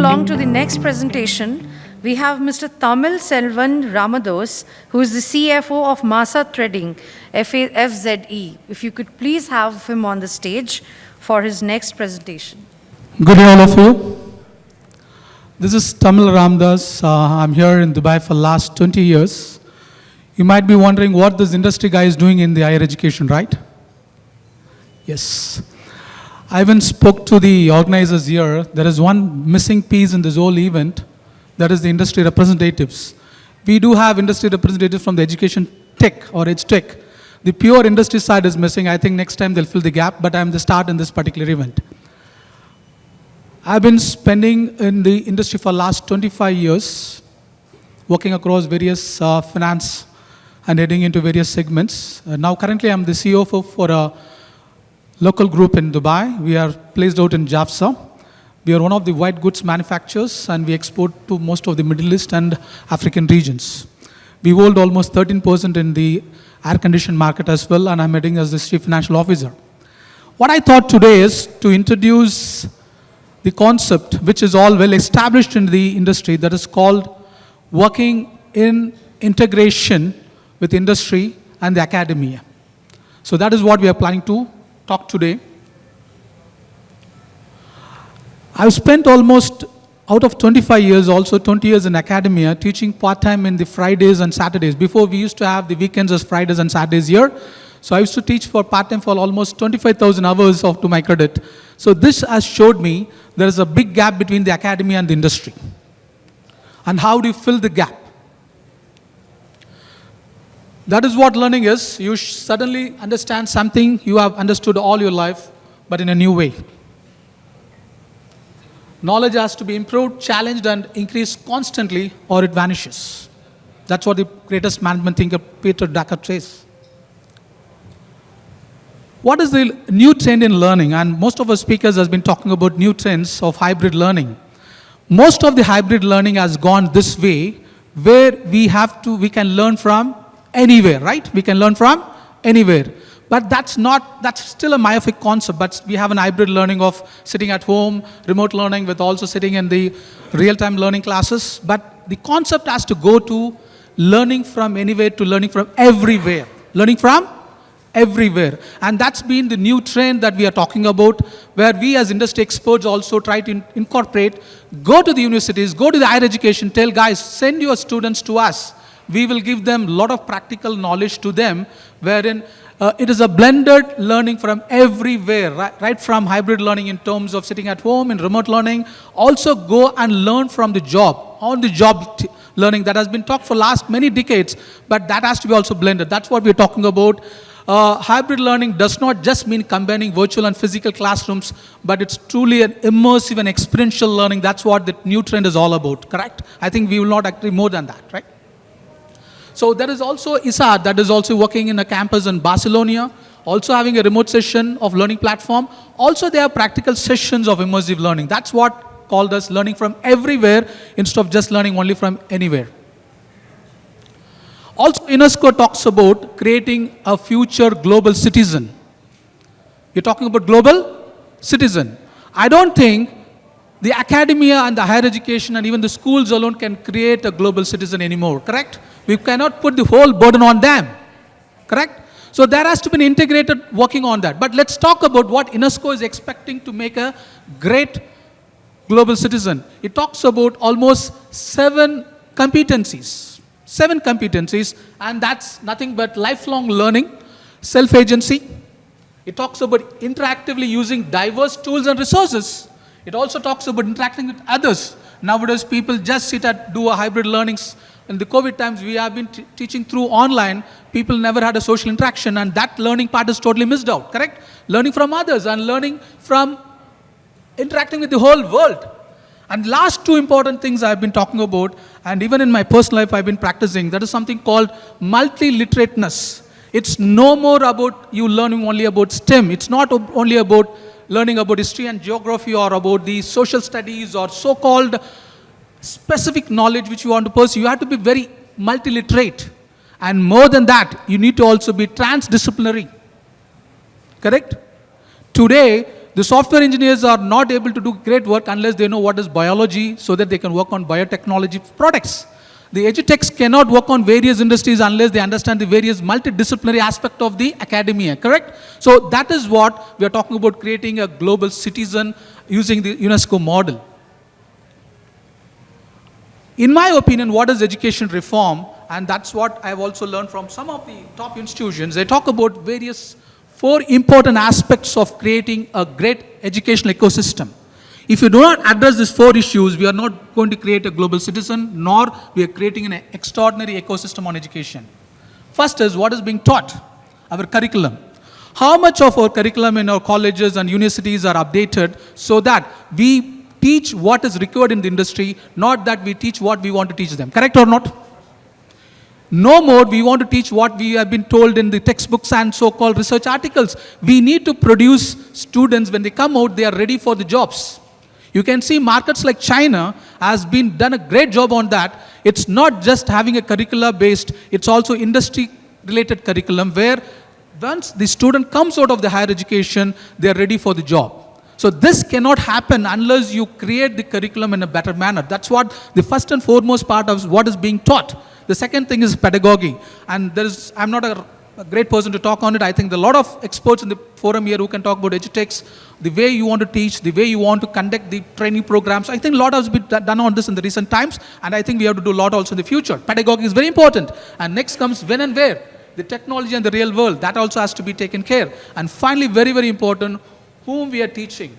along to the next presentation, we have Mr. Tamil Selvan Ramados, who is the CFO of Masa Trading, FZE. If you could please have him on the stage for his next presentation. Good day, all of you. This is Tamil Ramadas. I'm here in Dubai for the last 20 years. You might be wondering what this industry guy is doing in the higher education, right? Yes. I even spoke to the organizers here. There is one missing piece in this whole event. That is the industry representatives. We do have industry representatives from the education tech or edge tech. The pure industry side is missing. I think next time they'll fill the gap, but I'm the start in this particular event. I've been spending in the industry for the last 25 years, working across various finance and heading into various segments. Now currently I'm the CEO for a local group in Dubai. We are placed out in Jafsa. We are one of the white goods manufacturers and we export to most of the Middle East and African regions. We hold almost 13% in the air conditioned market as well, and I'm heading as the Chief Financial Officer. What I thought today is to introduce the concept which is all well established in the industry, that is called working in integration with industry and the academia. So that is what we are planning to talk today. I've spent almost, out of 25 years, also 20 years in academia, teaching part-time in the Fridays and Saturdays. Before, we used to have the weekends as Fridays and Saturdays here. So I used to teach for part-time for almost 25,000 hours to my credit. So this has showed me there is a big gap between the academia and the industry. And how do you fill the gap? That is what learning is. You suddenly understand something you have understood all your life, but in a new way. Knowledge has to be improved, challenged, and increased constantly, or it vanishes. That's what the greatest management thinker, Peter Drucker, says. What is the new trend in learning? And most of our speakers have been talking about new trends of hybrid learning. Most of the hybrid learning has gone this way, where we can learn from anywhere, right? We can learn from anywhere. But that's still a myopic concept, but we have an hybrid learning of sitting at home, remote learning with also sitting in the real-time learning classes. But the concept has to go to learning from anywhere to learning from everywhere. Learning from everywhere. And that's been the new trend that we are talking about, where we as industry experts also try to incorporate, go to the universities, go to the higher education, tell guys, send your students to us. We will give them a lot of practical knowledge to them, wherein it is a blended learning from everywhere, right from hybrid learning in terms of sitting at home and remote learning. Also go and learn from the job, on-the-job learning that has been taught for last many decades, but that has to be also blended. That's what we're talking about. Hybrid learning does not just mean combining virtual and physical classrooms, but it's truly an immersive and experiential learning. That's what the new trend is all about, correct? I think we will not agree more than that, right? So there is also ISAD that is also working in a campus in Barcelona, also having a remote session of learning platform. Also there are practical sessions of immersive learning. That's what called as learning from everywhere instead of just learning only from anywhere. Also UNESCO talks about creating a future global citizen. You're talking about global citizen. I don't think the academia and the higher education and even the schools alone can create a global citizen anymore, correct? We cannot put the whole burden on them, correct? So there has to be an integrated working on that. But let's talk about what UNESCO is expecting to make a great global citizen. It talks about almost 7 competencies, and that's nothing but lifelong learning, self-agency. It talks about interactively using diverse tools and resources. It also talks about interacting with others. Nowadays, people just do a hybrid learnings. In the COVID times, we have been teaching through online. People never had a social interaction, and that learning part is totally missed out, correct? Learning from others and learning from interacting with the whole world. And last 2 important things I've been talking about, and even in my personal life I've been practicing, that is something called multiliterateness. It's no more about you learning only about STEM. It's not only about learning about history and geography or about the social studies or so-called specific knowledge which you want to pursue. You have to be very multiliterate. And more than that, you need to also be transdisciplinary. Correct? Today, The software engineers are not able to do great work unless they know what is biology so that they can work on biotechnology products. The edutechs cannot work on various industries unless they understand the various multidisciplinary aspect of the academia, correct? So that is what we are talking about, creating a global citizen using the UNESCO model. In my opinion, what is education reform? And that's what I've also learned from some of the top institutions. They talk about various 4 important aspects of creating a great educational ecosystem. If you do not address these 4 issues, we are not going to create a global citizen, nor we are creating an extraordinary ecosystem on education. First is what is being taught, our curriculum. How much of our curriculum in our colleges and universities are updated so that we teach what is required in the industry, not that we teach what we want to teach them, correct or not? No more we want to teach what we have been told in the textbooks and so-called research articles. We need to produce students, when they come out, they are ready for the jobs. You can see markets like China has been done a great job on that. It's not just having a curricula based, it's also industry related curriculum where once the student comes out of the higher education, they are ready for the job. So this cannot happen unless you create the curriculum in a better manner. That's what the first and foremost part of what is being taught. The second thing is pedagogy. And I'm not a great person to talk on it. I think there are a lot of experts in the forum here who can talk about edutechs, the way you want to teach, the way you want to conduct the training programs. I think a lot has been done on this in the recent times, and I think we have to do a lot also in the future. Pedagogy is very important. And next comes when and where. The technology and the real world, that also has to be taken care. And finally, very, very important, whom we are teaching.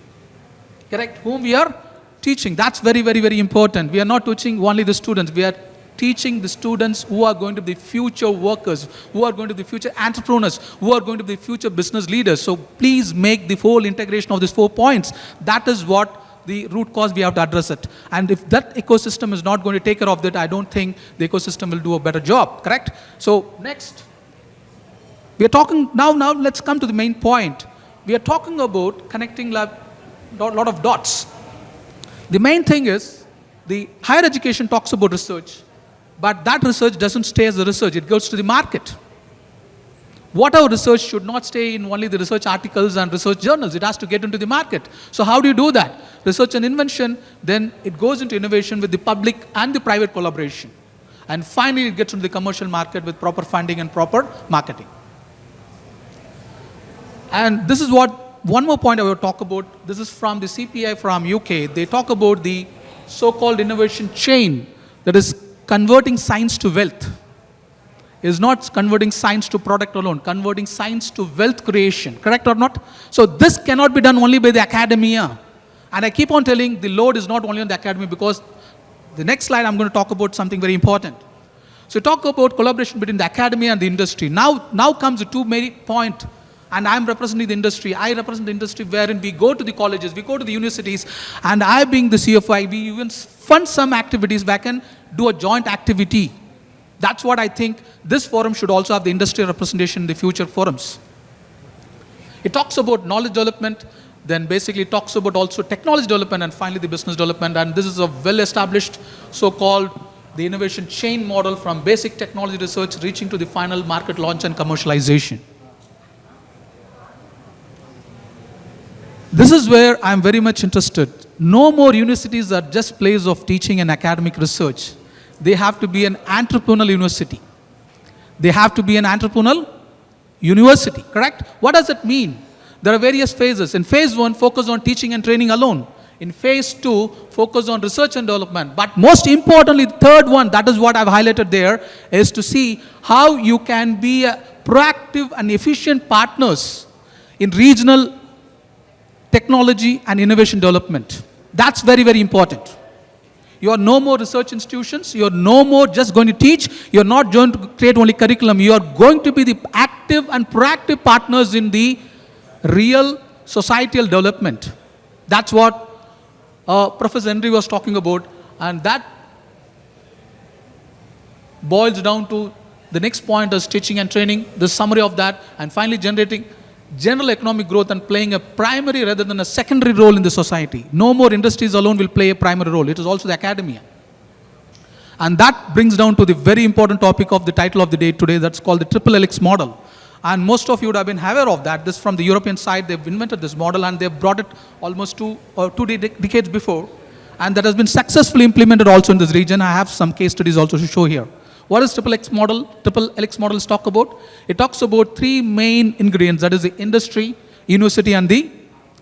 Correct? Whom we are teaching. That's very, very, very important. We are not teaching only the students. We are teaching the students who are going to be future workers, who are going to be future entrepreneurs, who are going to be future business leaders. So please make the whole integration of these 4 points. That is what the root cause we have to address it. And if that ecosystem is not going to take care of that, I don't think the ecosystem will do a better job, correct? So next, we are talking, now let's come to the main point. We are talking about connecting a lot of dots. The main thing is, the higher education talks about research, but that research doesn't stay as a research, it goes to the market. Whatever research should not stay in only the research articles and research journals, it has to get into the market. So how do you do that? Research and invention, then it goes into innovation with the public and the private collaboration. And finally it gets into the commercial market with proper funding and proper marketing. And this is what, one more point I will talk about, this is from the CPI from UK. They talk about the so-called innovation chain, that is converting science to wealth. Is not converting science to product alone, converting science to wealth creation, correct or not? So this cannot be done only by the academia. And I keep on telling the load is not only on the academy, because the next slide I'm going to talk about something very important. So talk about collaboration between the academia and the industry. Now comes the 2 main point. And I'm representing the industry. I represent the industry wherein we go to the colleges, we go to the universities, and I being the CFI, we even fund some activities where I can do a joint activity. That's what I think this forum should also have, the industry representation in the future forums. It talks about knowledge development, then basically it talks about also technology development, and finally the business development. And this is a well-established so-called the innovation chain model from basic technology research reaching to the final market launch and commercialization. This is where I'm very much interested. No more universities are just places of teaching and academic research. They have to be an entrepreneurial university. They have to be an entrepreneurial university, correct? What does it mean? There are various phases. In phase 1, focus on teaching and training alone. In phase 2, focus on research and development. But most importantly, the third one, that is what I've highlighted there, is to see how you can be a proactive and efficient partners in regional technology and innovation development. That's very, very important. You are no more research institutions. You are no more just going to teach. You are not going to create only curriculum. You are going to be the active and proactive partners in the real societal development. That's what Professor Henry was talking about. And that boils down to the next point is teaching and training, the summary of that, and finally generating general economic growth and playing a primary rather than a secondary role in the society. No more industries alone will play a primary role. It is also the academia. And that brings down to the very important topic of the title of the day today, that's called the triple helix model. And most of you would have been aware of that. This from the European side, they've invented this model and they've brought it almost two decades before. And that has been successfully implemented also in this region. I have some case studies also to show here. What is triple X model? Triple Helix models talk about? It talks about three main ingredients, that is the industry, university, and the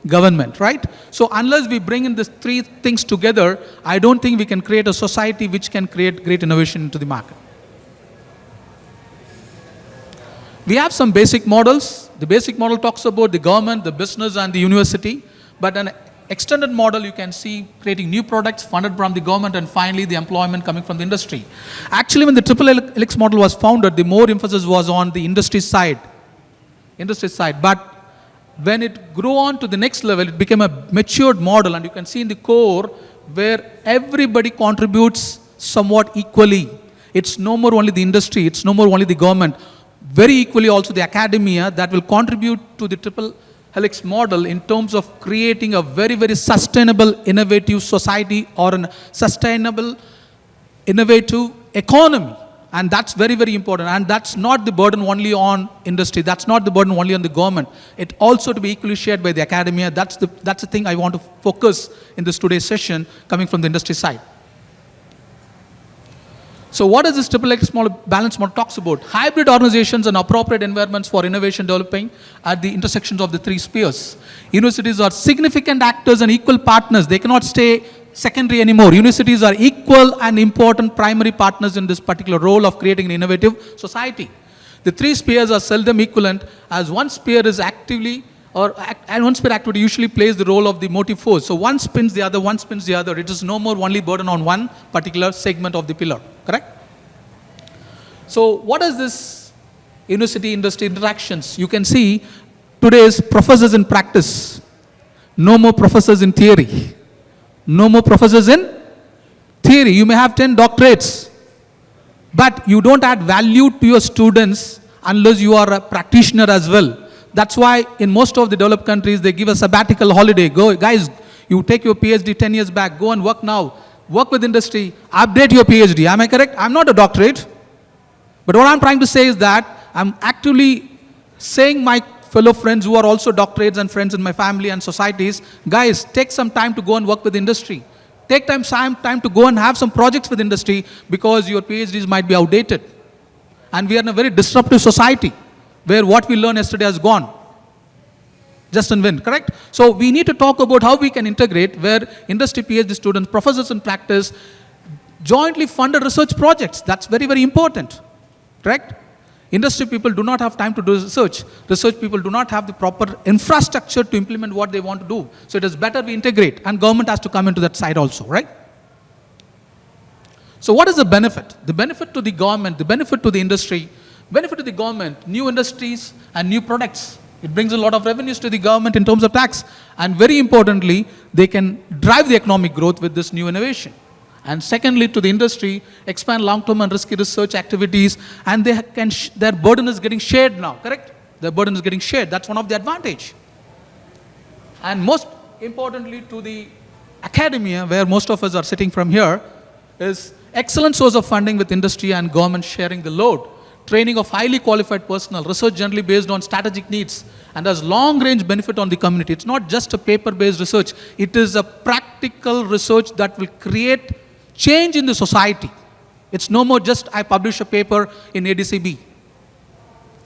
government, right? So unless we bring in these three things together, I don't think we can create a society which can create great innovation into the market. We have some basic models. The basic model talks about the government, the business, and the university. But an extended model, you can see creating new products funded from the government, and finally the employment coming from the industry. Actually, when the triple helix model was founded, the more emphasis was on the industry side. But when it grew on to the next level, it became a matured model, and you can see in the core where everybody contributes somewhat equally. It's no more only the industry, it's no more only the government. Very equally also the academia that will contribute to the triple helix model in terms of creating a very, very sustainable, innovative society or a sustainable, innovative economy. And that's very, very important. And that's not the burden only on industry. That's not the burden only on the government. It also to be equally shared by the academia. That's the thing I want to focus in this today's session coming from the industry side. So what does this triple X model, balance model talks about? Hybrid organizations and appropriate environments for innovation developing at the intersections of the three spheres. Universities are significant actors and equal partners. They cannot stay secondary anymore. Universities are equal and important primary partners in this particular role of creating an innovative society. The three spheres are seldom equivalent, as one sphere is actively and one sphere activity usually plays the role of the motive force. So one spins the other, one spins the other. It is no more only burden on one particular segment of the pillar, correct? So what is this university-industry interactions? You can see today's professors in practice. No more professors in theory. No more professors in theory. You may have 10 doctorates, but you don't add value to your students unless you are a practitioner as well. That's why in most of the developed countries, they give a sabbatical holiday. Go, guys, you take your PhD 10 years back, go and work now. Work with industry, update your PhD. Am I correct? I'm not a doctorate. But what I'm trying to say is that I'm actively saying my fellow friends who are also doctorates and friends in my family and societies, guys, take some time to go and work with industry. Take time to go and have some projects with industry, because your PhDs might be outdated. And we are in a very disruptive society where what we learned yesterday has gone. Just and win, correct? So we need to talk about how we can integrate where industry PhD students, professors in practice, jointly funded research projects. That's very, very important, correct? Industry people do not have time to do research. Research people do not have the proper infrastructure to implement what they want to do. So it is better we integrate, and government has to come into that side also, right? So what is the benefit? The benefit to the government, the benefit to the industry, benefit to the government, new industries and new products. It brings a lot of revenues to the government in terms of tax. And very importantly, they can drive the economic growth with this new innovation. And secondly, to the industry, expand long-term and risky research activities, and they can their burden is getting shared now, correct? Their burden is getting shared. That's one of the advantage. And most importantly, to the academia, where most of us are sitting from here, is excellent source of funding with industry and government sharing the load. Training of highly qualified personnel, research generally based on strategic needs, and has long-range benefit on the community. It's not just a paper-based research. It is a practical research that will create change in the society. It's no more just I publish a paper in ADCB.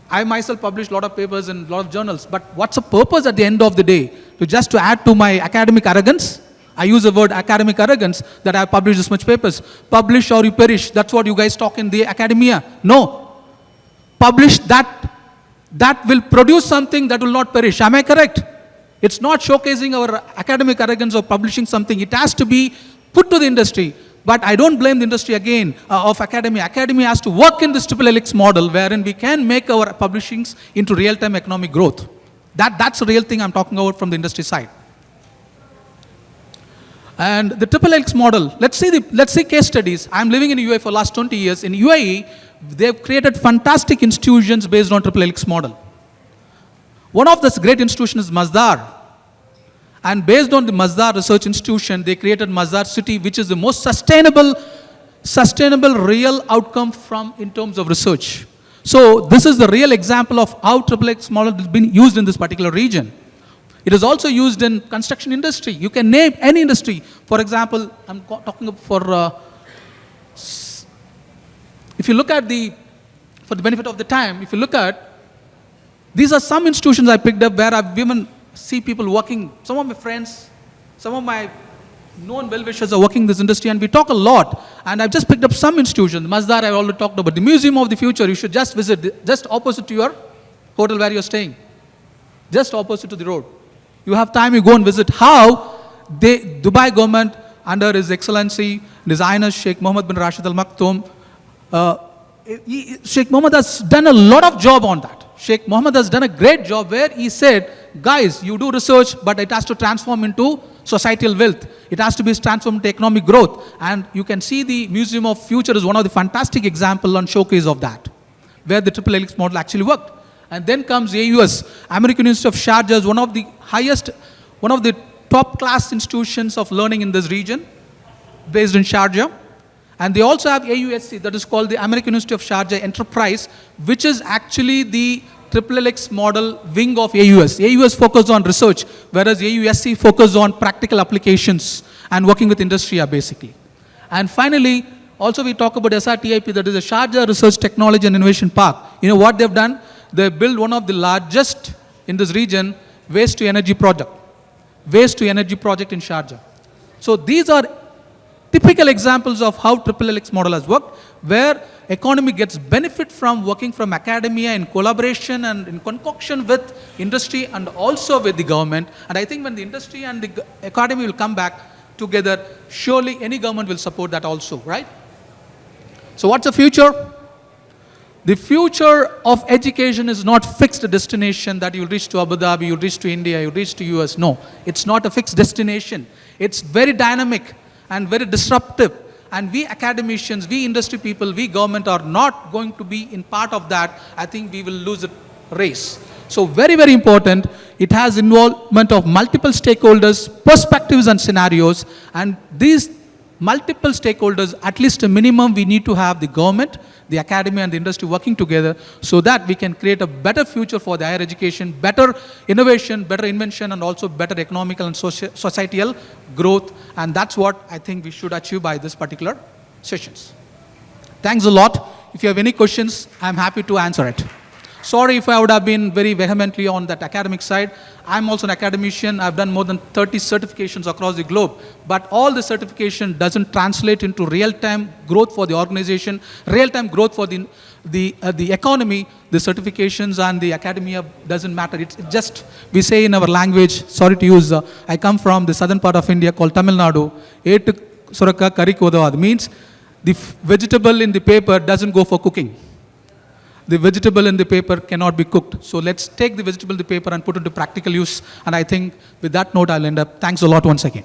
I myself publish a lot of papers in a lot of journals, but what's the purpose at the end of the day? To add to my academic arrogance? I use the word academic arrogance that I published this much papers. Publish or you perish. That's what you guys talk in the academia. No. Publish that will produce something that will not perish. Am I correct? It's not showcasing our academic arrogance of publishing something. It has to be put to the industry. But I don't blame the industry again of academia. Academia has to work in this triple helix model wherein we can make our publishings into real-time economic growth. That's the real thing I'm talking about from the industry side. And the triple helix model, let's see case studies. I'm living in UAE for the last 20 years. In UAE, they've created fantastic institutions based on triple helix model. One of this great institutions is Masdar. And based on the Masdar Research Institution, they created Masdar City, which is the most sustainable real outcome in terms of research. So this is the real example of how XXX model has been used in this particular region. It is also used in construction industry. You can name any industry. For example, I'm talking for, if you look at for the benefit of the time, if you look at, these are some institutions I picked up where I've even see people working, some of my friends, some of my known well-wishers are working in this industry, and we talk a lot. And I've just picked up some institutions. Masdar, I already talked about. The Museum of the Future, you should just visit, just opposite to your hotel where you're staying. Just opposite to the road. You have time, you go and visit how Dubai government, under His Excellency, His Highness Sheikh Mohammed bin Rashid Al Maktoum, Sheikh Mohammed has done a lot of job on that. Sheikh Mohammed has done a great job where he said, guys, you do research, but it has to transform into societal wealth. It has to be transformed into economic growth. And you can see the Museum of Future is one of the fantastic examples and showcase of that, where the XXX model actually worked. And then comes AUS, American University of Sharjah, is one of the highest, one of the top class institutions of learning in this region, based in Sharjah. And they also have AUSC, that is called the American University of Sharjah Enterprise, which is actually the XXX model wing of AUS. AUS focuses on research, whereas AUSC focuses on practical applications and working with industry basically. And finally, also we talk about SRTIP, that is the Sharjah Research Technology and Innovation Park. You know what they've done? They built one of the largest in this region waste to energy project. Waste to energy project in Sharjah. So these are typical examples of how XXX model has worked, where economy gets benefit from working from academia in collaboration and in concoction with industry and also with the government. And I think when the industry and the academy will come back together, surely any government will support that also, right? So what's the future? The future of education is not fixed destination that you'll reach to Abu Dhabi, you'll reach to India, you'll reach to US. No, it's not a fixed destination. It's very dynamic and very disruptive. And we academicians, we industry people, we government are not going to be in part of that. I think we will lose the race. So very, very important. It has involvement of multiple stakeholders, perspectives and scenarios. And these multiple stakeholders, at least a minimum, we need to have the government, the academy and the industry working together so that we can create a better future for the higher education, better innovation, better invention, and also better economical and societal growth. And that's what I think we should achieve by this particular sessions. Thanks a lot. If you have any questions, I'm happy to answer it. Sorry if I would have been very vehemently on that academic side. I'm also an academician. I've done more than 30 certifications across the globe. But all the certification doesn't translate into real-time growth for the organization, real-time growth for the economy. The certifications and the academia doesn't matter. It's just, we say in our language, sorry to use, I come from the southern part of India called Tamil Nadu. Etu suraka kari kodavad means the vegetable in the paper doesn't go for cooking. The vegetable in the paper cannot be cooked. So let's take the vegetable in the paper and put it into practical use. And I think with that note, I'll end up. Thanks a lot once again.